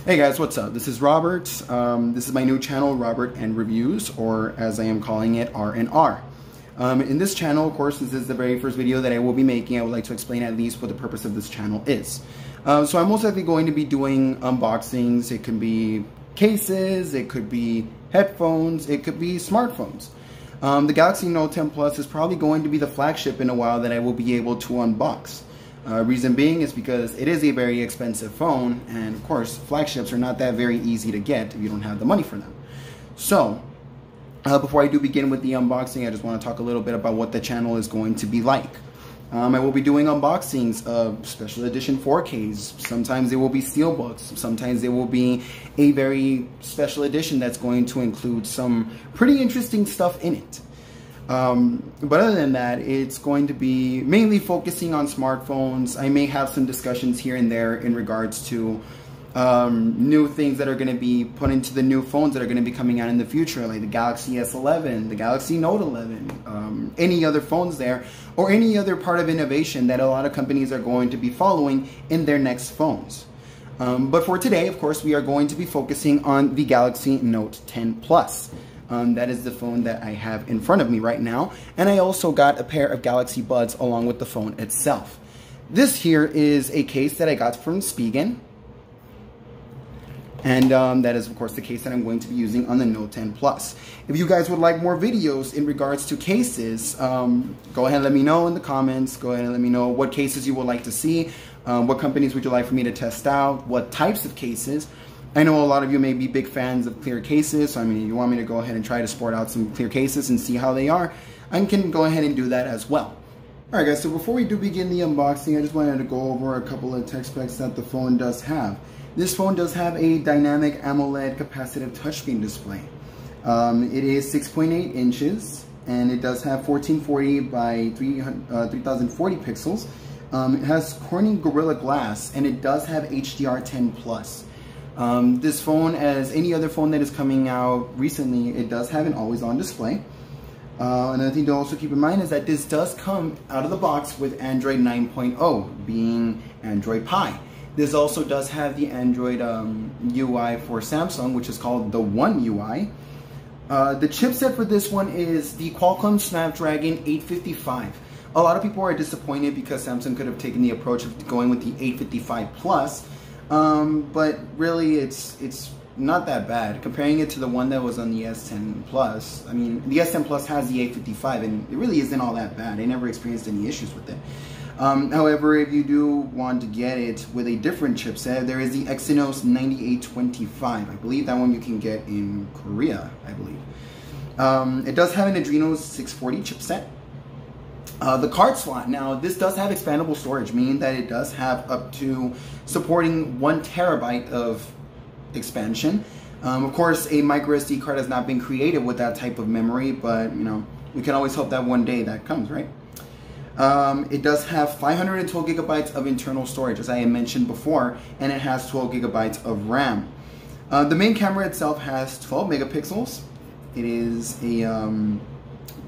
Hey guys, what's up? This is Robert. This is my new channel, Robert and Reviews, or as I am calling it, R&R. In this channel, of course, this is the very first video that I will be making. I would like to explain at least what the purpose of this channel is. So I'm most likely going to be doing unboxings. It could be cases, it could be headphones, it could be smartphones. The Galaxy Note 10 Plus is probably going to be the flagship in a while that I will be able to unbox. Reason being is because it is a very expensive phone, and of course flagships are not that very easy to get if you don't have the money for them. So before I do begin with the unboxing, I just want to talk a little bit about what the channel is going to be like. I will be doing unboxings of special edition 4Ks. Sometimes they will be steelbooks, sometimes they will be a very special edition that's going to include some pretty interesting stuff in it. But other than that, it's going to be mainly focusing on smartphones. I may have some discussions here and there in regards to new things that are going to be put into the new phones that are going to be coming out in the future, like the Galaxy S11, the Galaxy Note 11, any other phones there, or any other part of innovation that a lot of companies are going to be following in their next phones. But for today, of course, we are going to be focusing on the Galaxy Note 10 Plus. That is the phone that I have in front of me right now, and I also got a pair of Galaxy Buds along with the phone itself. This here is a case that I got from Spigen, and that is of course the case that I'm going to be using on the Note 10 Plus. If you guys would like more videos in regards to cases, go ahead and let me know in the comments. Go ahead and let me know what cases you would like to see, what companies would you like for me to test out, what types of cases. I know a lot of you may be big fans of clear cases, so I mean, if you want me to go ahead and try to sport out some clear cases and see how they are, I can go ahead and do that as well. Alright guys, so before we do begin the unboxing, I just wanted to go over a couple of tech specs that the phone does have. This phone does have a dynamic AMOLED capacitive touchscreen display. It is 6.8 inches, and it does have 1440 by 3040 pixels. It has Corning Gorilla Glass, and it does have HDR10+. This phone, as any other phone that is coming out recently, it does have an always-on display. Another thing to also keep in mind is that this does come out of the box with Android 9.0, being Android Pie. This also does have the Android UI for Samsung, which is called the One UI. The chipset for this one is the Qualcomm Snapdragon 855. A lot of people are disappointed because Samsung could have taken the approach of going with the 855 Plus. But really it's not that bad. Comparing it to the one that was on the S10 Plus, I mean, the S10 Plus has the 855 and it really isn't all that bad. I never experienced any issues with it. However, if you do want to get it with a different chipset, there is the Exynos 9825. I believe that one you can get in Korea, I believe. It does have an Adreno 640 chipset. The card slot, now this does have expandable storage, meaning that it does have up to supporting 1 terabyte of expansion. Of course, a micro SD card has not been created with that type of memory, but you know, we can always hope that one day that comes, right? It does have 512 gigabytes of internal storage, as I mentioned before, and it has 12 gigabytes of RAM. The main camera itself has 12 megapixels. It is a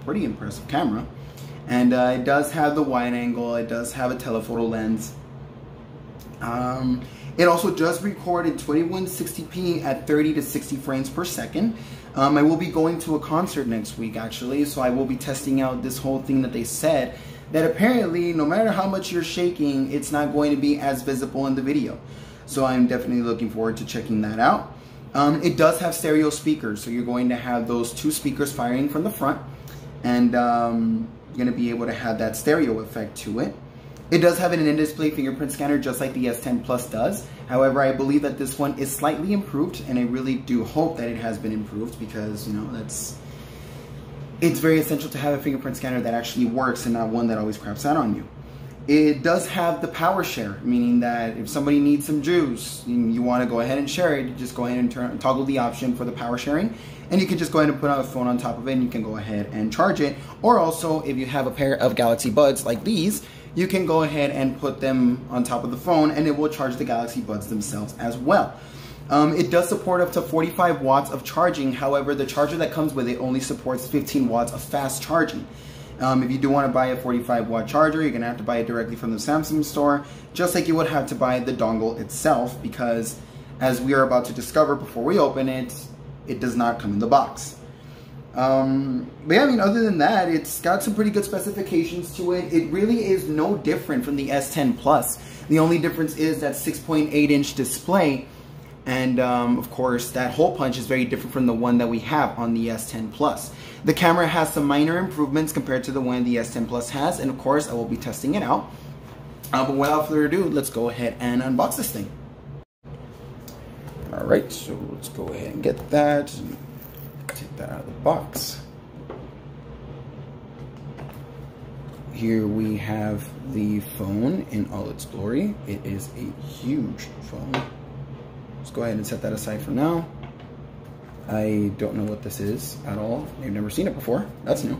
pretty impressive camera. And it does have the wide angle, it does have a telephoto lens. It also does record in 2160p at 30 to 60 frames per second. I will be going to a concert next week actually, so I will be testing out this whole thing that they said, that apparently no matter how much you're shaking, it's not going to be as visible in the video. So I'm definitely looking forward to checking that out. It does have stereo speakers, so you're going to have those 2 speakers firing from the front, and you're going to be able to have that stereo effect to it. It does have an in-display fingerprint scanner just like the S10 Plus does. However, I believe that this one is slightly improved, and I really do hope that it has been improved because, you know, it's very essential to have a fingerprint scanner that actually works and not one that always craps out on you. It does have the power share, meaning that if somebody needs some juice, you want to go ahead and share it, you just go ahead and toggle the option for the power sharing, and you can just go ahead and put a phone on top of it and you can go ahead and charge it. Or also, if you have a pair of Galaxy Buds like these, you can go ahead and put them on top of the phone and it will charge the Galaxy Buds themselves as well. It does support up to 45 watts of charging. However, the charger that comes with it only supports 15 watts of fast charging. If you do want to buy a 45 watt charger, you're going to have to buy it directly from the Samsung store, just like you would have to buy the dongle itself, because as we are about to discover before we open it, it does not come in the box. But yeah, I mean, other than that, it's got some pretty good specifications to it. It really is no different from the S10 Plus. The only difference is that 6.8-inch display, and of course that hole punch is very different from the one that we have on the S10 Plus. The camera has some minor improvements compared to the one the S10 Plus has, and of course I will be testing it out. But without further ado, let's go ahead and unbox this thing. Alright, so let's go ahead and get that. Take that out of the box. Here we have the phone in all its glory. It is a huge phone. Let's go ahead and set that aside for now. I don't know what this is at all. I've never seen it before. That's new.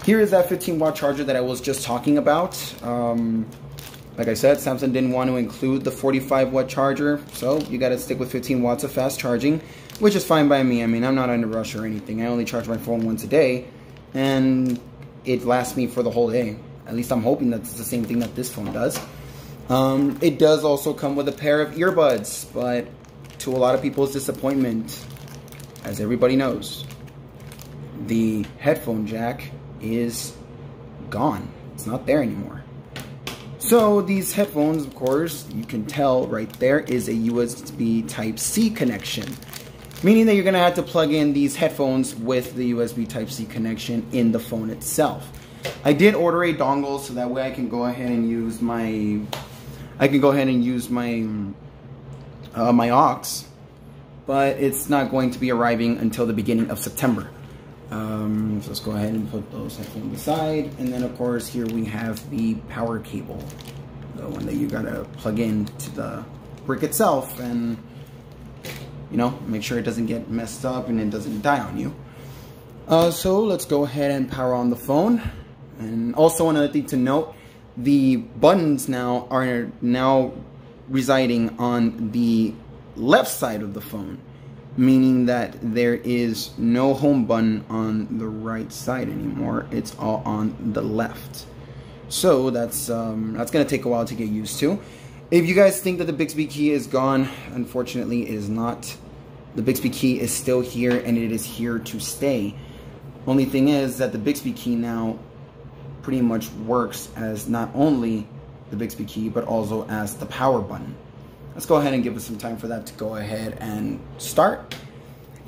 Here is that 15-watt charger that I was just talking about. Like I said, Samsung didn't want to include the 45-watt charger, so you got to stick with 15 watts of fast charging, which is fine by me. I mean, I'm not in a rush or anything. I only charge my phone once a day, and it lasts me for the whole day. At least I'm hoping that's the same thing that this phone does. It does also come with a pair of earbuds, but to a lot of people's disappointment, as everybody knows, the headphone jack is gone. It's not there anymore. So these headphones, of course, you can tell right there is a USB Type-C connection, meaning that you're going to have to plug in these headphones with the USB Type-C connection in the phone itself. I did order a dongle so that way I can go ahead and use my my aux, but it's not going to be arriving until the beginning of September. So let's go ahead and put those headphones aside, and then of course here we have the power cable, the one that you gotta plug in to the brick itself, and you know, make sure it doesn't get messed up and it doesn't die on you. So let's go ahead and power on the phone. And also another thing to note, the buttons now are residing on the left side of the phone, meaning that there is no home button on the right side anymore. It's all on the left. So that's gonna take a while to get used to. If you guys think that the Bixby key is gone, unfortunately it is not. The Bixby key is still here, and it is here to stay. Only thing is that the Bixby key now pretty much works as not only the Bixby key, but also as the power button. Let's go ahead and give us some time for that to go ahead and start.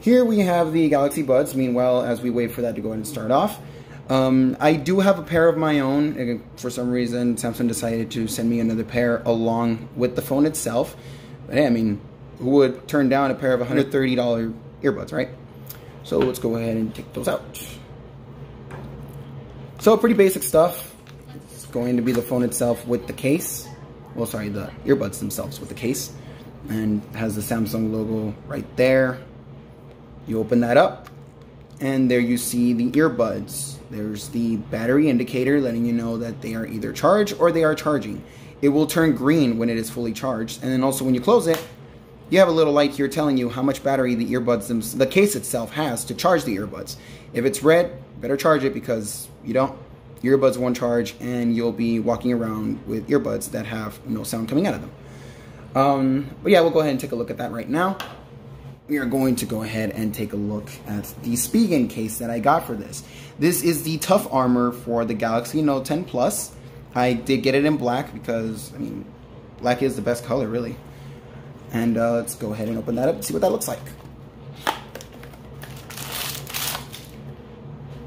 Here we have the Galaxy Buds, meanwhile, as we wait for that to go ahead and start off. I do have a pair of my own. For some reason, Samsung decided to send me another pair along with the phone itself. But hey, I mean, who would turn down a pair of $130 earbuds, right? So let's go ahead and take those out. So pretty basic stuff. It's going to be the phone itself with the case. Well, sorry, the earbuds themselves with the case. And has the Samsung logo right there. You open that up, and there you see the earbuds. There's the battery indicator letting you know that they are either charged or they are charging. It will turn green when it is fully charged, and then also when you close it, you have a little light here telling you how much battery the earbuds, the case itself has to charge the earbuds. If it's red, better charge it, because you don't, earbuds won't charge, and you'll be walking around with earbuds that have no sound coming out of them. But yeah, we'll go ahead and take a look at that right now. We are going to go ahead and take a look at the Spigen case that I got for this. This is the Tough Armor for the Galaxy Note10 Plus. I did get it in black because, I mean, black is the best color, really. And let's go ahead and open that up and see what that looks like.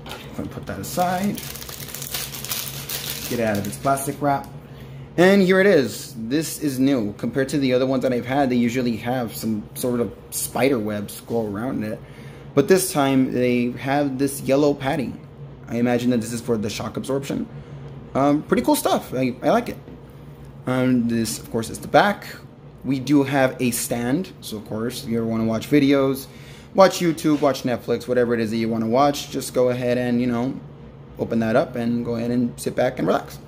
I'm going to put that aside. Get it out of its plastic wrap. And here it is. This is new. Compared to the other ones that I've had, they usually have some sort of spider webs go around it. But this time, they have this yellow padding. I imagine that this is for the shock absorption. Pretty cool stuff. I like it. This, of course, is the back. We do have a stand. So, of course, if you ever want to watch videos, watch YouTube, watch Netflix, whatever it is that you want to watch, just go ahead and, you know, open that up and go ahead and sit back and relax.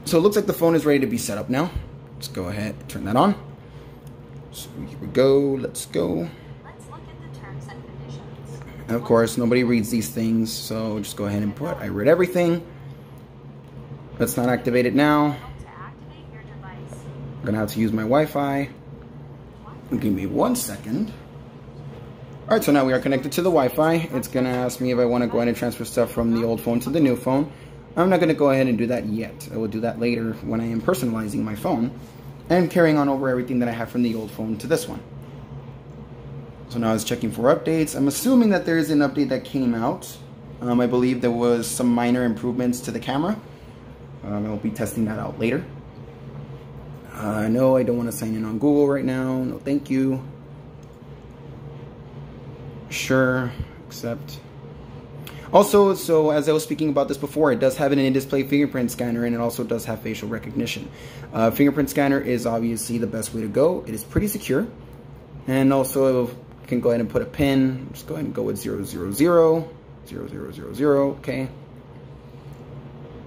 So it looks like the phone is ready to be set up now. Let's go ahead and turn that on. So here we go. Let's go. Let's look at the terms and conditions. Of course, nobody reads these things, so just go ahead and put I read everything. Let's not activate it now. To activate your device. I'm gonna have to use my Wi-Fi. Give me 1 second. Alright, so now we are connected to the Wi-Fi. It's going to ask me if I want to go ahead and transfer stuff from the old phone to the new phone. I'm not going to go ahead and do that yet. I will do that later when I am personalizing my phone and carrying on over everything that I have from the old phone to this one. So now it's checking for updates. I'm assuming that there is an update that came out. I believe there was some minor improvements to the camera. I'll be testing that out later. No, I don't want to sign in on Google right now. No, thank you. Sure, accept. Also, so as I was speaking about this before, it does have an in-display fingerprint scanner, and it also does have facial recognition. Fingerprint scanner is obviously the best way to go. It is pretty secure. And also, you can go ahead and put a pin. Just go ahead and go with 000, 0000, okay.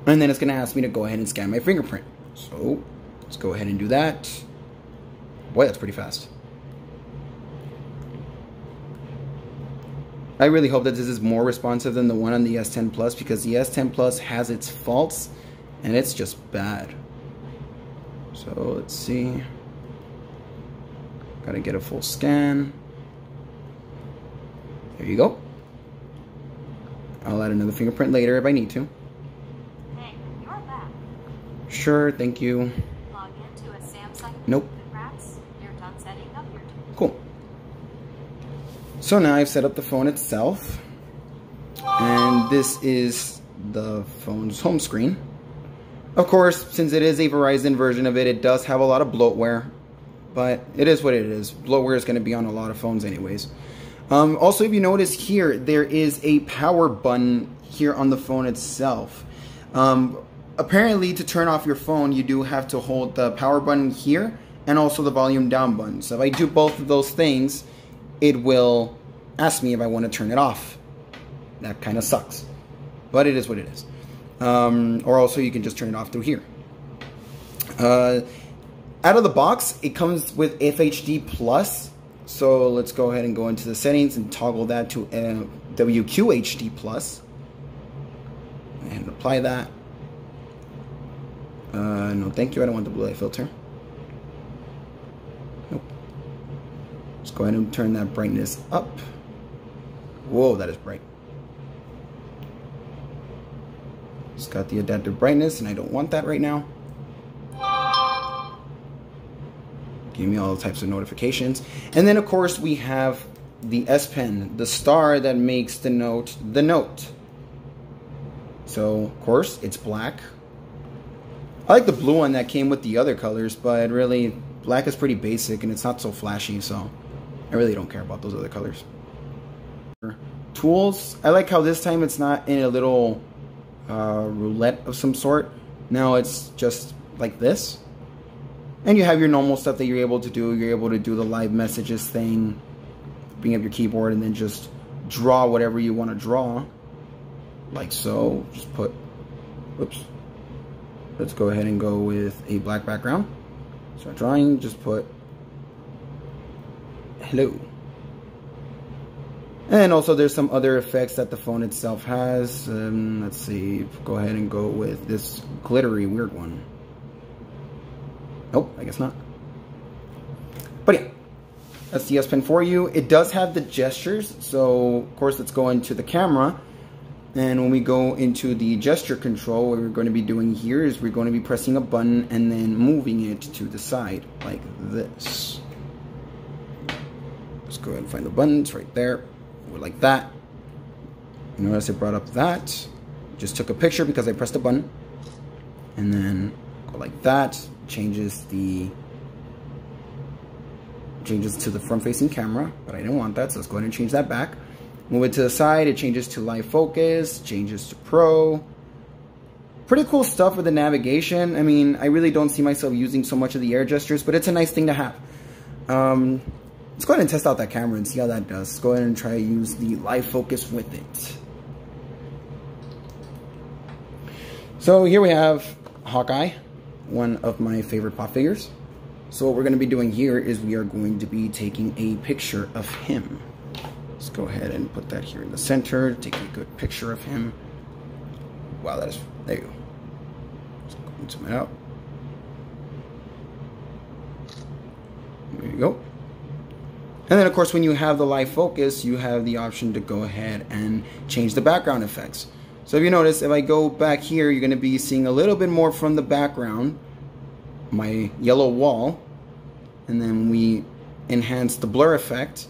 And then it's going to ask me to go ahead and scan my fingerprint. So, let's go ahead and do that. Boy, that's pretty fast. I really hope that this is more responsive than the one on the S10 Plus, because the S10 Plus has its faults and it's just bad. So let's see. Gotta get a full scan. There you go. I'll add another fingerprint later if I need to. Hey, you're back. Sure, thank you. Log into a Samsung. Nope. Congrats. You're done setting up your Cool. So now I've set up the phone itself, and this is the phone's home screen. Of course, since it is a Verizon version of it, it does have a lot of bloatware, but it is what it is. Bloatware is going to be on a lot of phones anyways. Also, if you notice here, there is a power button here on the phone itself. Apparently, to turn off your phone, you do have to hold the power button here and also the volume down button. So if I do both of those things, it will ask me if I want to turn it off. That kind of sucks, but it is what it is. Or also you can just turn it off through here. Out of the box, it comes with FHD Plus. So let's go ahead and go into the settings and toggle that to WQHD Plus. And apply that. No, thank you. I don't want the blue light filter. Nope. Let's go ahead and turn that brightness up. Whoa, that is bright. It's got the adaptive brightness, and I don't want that right now. Give me all types of notifications. And then, of course, we have the S Pen, the star that makes the Note the Note. So, of course, it's black. I like the blue one that came with the other colors, but really, black is pretty basic, and it's not so flashy, so I really don't care about those other colors. Tools. I like how this time it's not in a little roulette of some sort. Now it's just like this. And you have your normal stuff that you're able to do. You're able to do the live messages thing, bring up your keyboard, and then just draw whatever you want to draw. Like so. Just put, whoops. Let's go ahead and go with a black background. Start drawing, just put hello. And also there's some other effects that the phone itself has. Let's see, go ahead and go with this glittery weird one. Nope, I guess not. But yeah, that's the S Pen for you. It does have the gestures, so of course let's go into the camera. And when we go into the gesture control, what we're going to be doing here is we're going to be pressing a button and then moving it to the side like this. Let's go ahead and find the buttons right there. Or like that. Notice it brought up that. Just took a picture because I pressed a button. And then go like that. Changes to the front facing camera, but I didn't want that, so let's go ahead and change that back. Move it to the side, it changes to live focus, changes to pro. Pretty cool stuff with the navigation. I mean, I really don't see myself using so much of the air gestures, but it's a nice thing to have. Let's go ahead and test out that camera and see how that does. Let's go ahead and try to use the live focus with it. So here we have Hawkeye, one of my favorite pop figures. So what we're going to be doing here is we are going to be taking a picture of him. Let's go ahead and put that here in the center, take a good picture of him. Wow, that is, there you go. Let's go and zoom it out. There you go. And then of course when you have the live focus, you have the option to go ahead and change the background effects. So if you notice, if I go back here, you're going to be seeing a little bit more from the background, my yellow wall. And then we enhance the blur effect.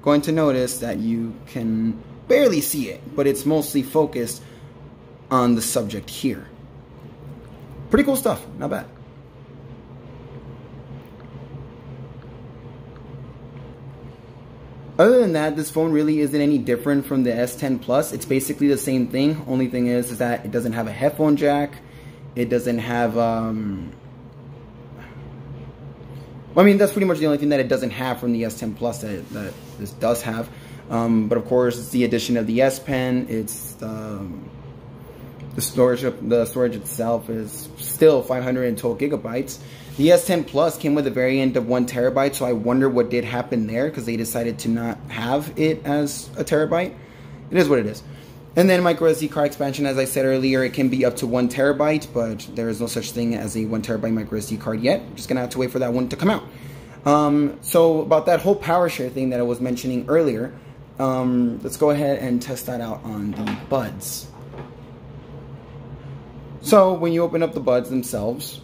Going to notice that you can barely see it, but it's mostly focused on the subject here. Pretty cool stuff, not bad. Other than that, this phone really isn't any different from the S10 Plus. It's basically the same thing. Only thing is that it doesn't have a headphone jack. It doesn't have, I mean, that's pretty much the only thing that it doesn't have from the S10 Plus that this does have. But of course, it's the addition of the S Pen. It's the storage itself is still 512 gigabytes. The S10 Plus came with a variant of 1 terabyte, so I wonder what did happen there because they decided to not have it as a terabyte. It is what it is. And then micro SD card expansion, as I said earlier, it can be up to 1 terabyte, but there is no such thing as a 1 terabyte micro SD card yet. I'm just gonna have to wait for that one to come out. So about that whole power share thing that I was mentioning earlier, let's go ahead and test that out on the buds. So when you open up the buds themselves,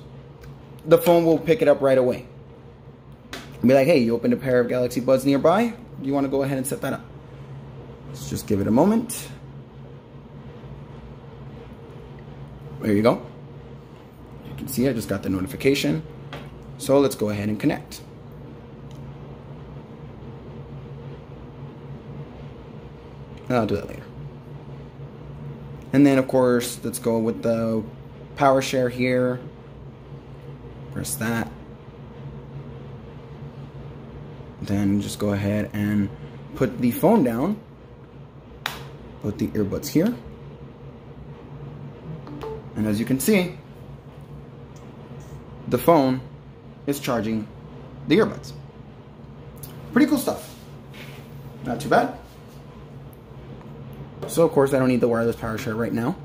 the phone will pick it up right away. Be like, hey, you opened a pair of Galaxy Buds nearby? Do you want to go ahead and set that up? Let's just give it a moment. There you go. You can see I just got the notification. So let's go ahead and connect. And I'll do that later. And then of course, let's go with the power share here. Press that. Then just go ahead and put the phone down. Put the earbuds here. And as you can see, the phone is charging the earbuds. Pretty cool stuff. Not too bad. So of course I don't need the wireless power share right now.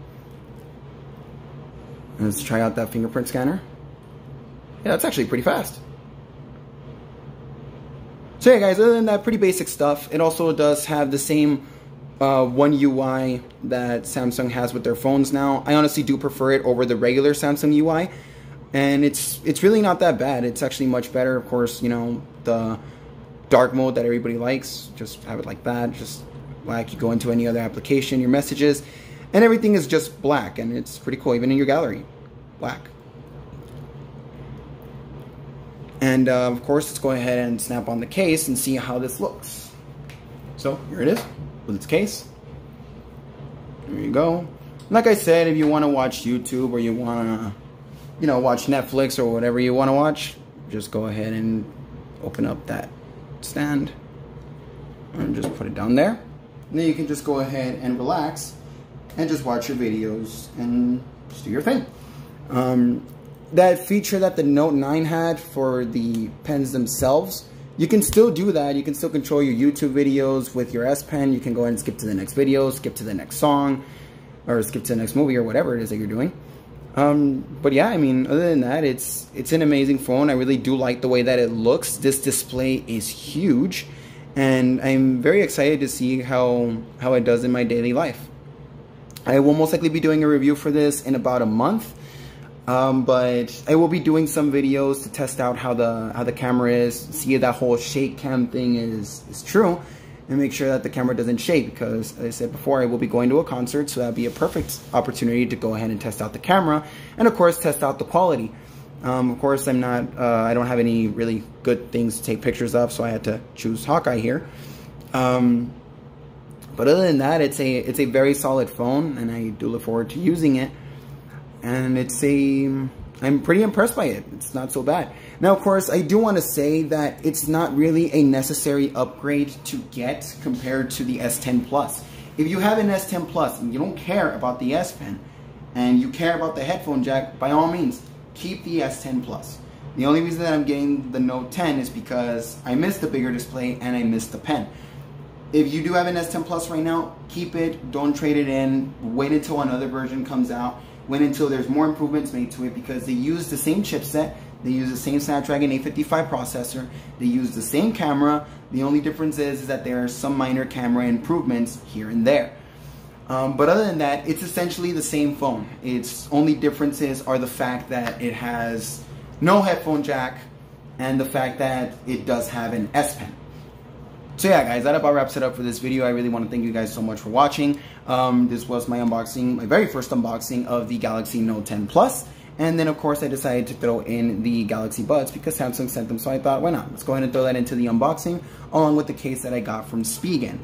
Let's try out that fingerprint scanner. Yeah, it's actually pretty fast. So yeah guys, other than that, pretty basic stuff. It also does have the same One UI that Samsung has with their phones now. I honestly do prefer it over the regular Samsung UI. And it's really not that bad. It's actually much better. Of course, you know, the dark mode that everybody likes, just have it like that. Just like you go into any other application, your messages, and everything is just black. And it's pretty cool, even in your gallery, black. And of course, let's go ahead and snap on the case and see how this looks. So here it is with its case. There you go. Like I said, if you want to watch YouTube or you want to, you know, watch Netflix or whatever you want to watch, just go ahead and open up that stand and just put it down there. And then you can just go ahead and relax and just watch your videos and just do your thing. That feature that the Note 9 had for the pens themselves, you can still do that. You can still control your YouTube videos with your S Pen. You can go ahead and skip to the next video, skip to the next song, or skip to the next movie or whatever it is that you're doing. But yeah, I mean, other than that, it's an amazing phone. I really do like the way that it looks. This display is huge, and I'm very excited to see how it does in my daily life. I will most likely be doing a review for this in about a month. But I will be doing some videos to test out how the camera is, see if that whole shake cam thing is true, and make sure that the camera doesn't shake, because as I said before, I will be going to a concert, so that'd be a perfect opportunity to go ahead and test out the camera, and of course test out the quality. Of course, I'm not, I don't have any really good things to take pictures of, so I had to choose Hawkeye here. But other than that, it's a very solid phone, and I do look forward to using it. And I'm pretty impressed by it. It's not so bad. Now, of course, I do want to say that it's not really a necessary upgrade to get compared to the S10 Plus. If you have an S10 Plus and you don't care about the S Pen and you care about the headphone jack, by all means, keep the S10 Plus. The only reason that I'm getting the Note 10 is because I missed the bigger display and I missed the pen. If you do have an S10 Plus right now, keep it. Don't trade it in. Wait until another version comes out. Wait until there's more improvements made to it, because they use the same chipset, They use the same Snapdragon 855 processor. They use the same camera. The only difference is that there are some minor camera improvements here and there. But other than that, it's essentially the same phone. Its only differences are the fact that it has no headphone jack and the fact that it does have an S Pen. So yeah, guys, that about wraps it up for this video. I really want to thank you guys so much for watching. This was my unboxing, my very first unboxing of the Galaxy Note 10 Plus. And then, of course, I decided to throw in the Galaxy Buds because Samsung sent them. So I thought, why not? Let's go ahead and throw that into the unboxing along with the case that I got from Spigen.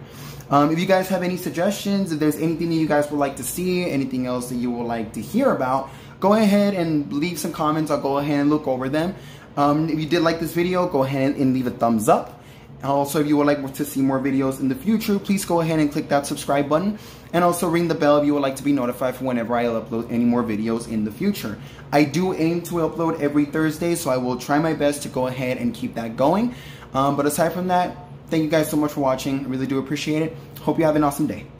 If you guys have any suggestions, if there's anything that you guys would like to see, anything else that you would like to hear about, go ahead and leave some comments. I'll go ahead and look over them. If you did like this video, go ahead and leave a thumbs up. Also, if you would like to see more videos in the future, please go ahead and click that subscribe button. And also ring the bell if you would like to be notified for whenever I upload any more videos in the future. I do aim to upload every Thursday, so I will try my best to go ahead and keep that going. But aside from that, thank you guys so much for watching. I really do appreciate it. Hope you have an awesome day.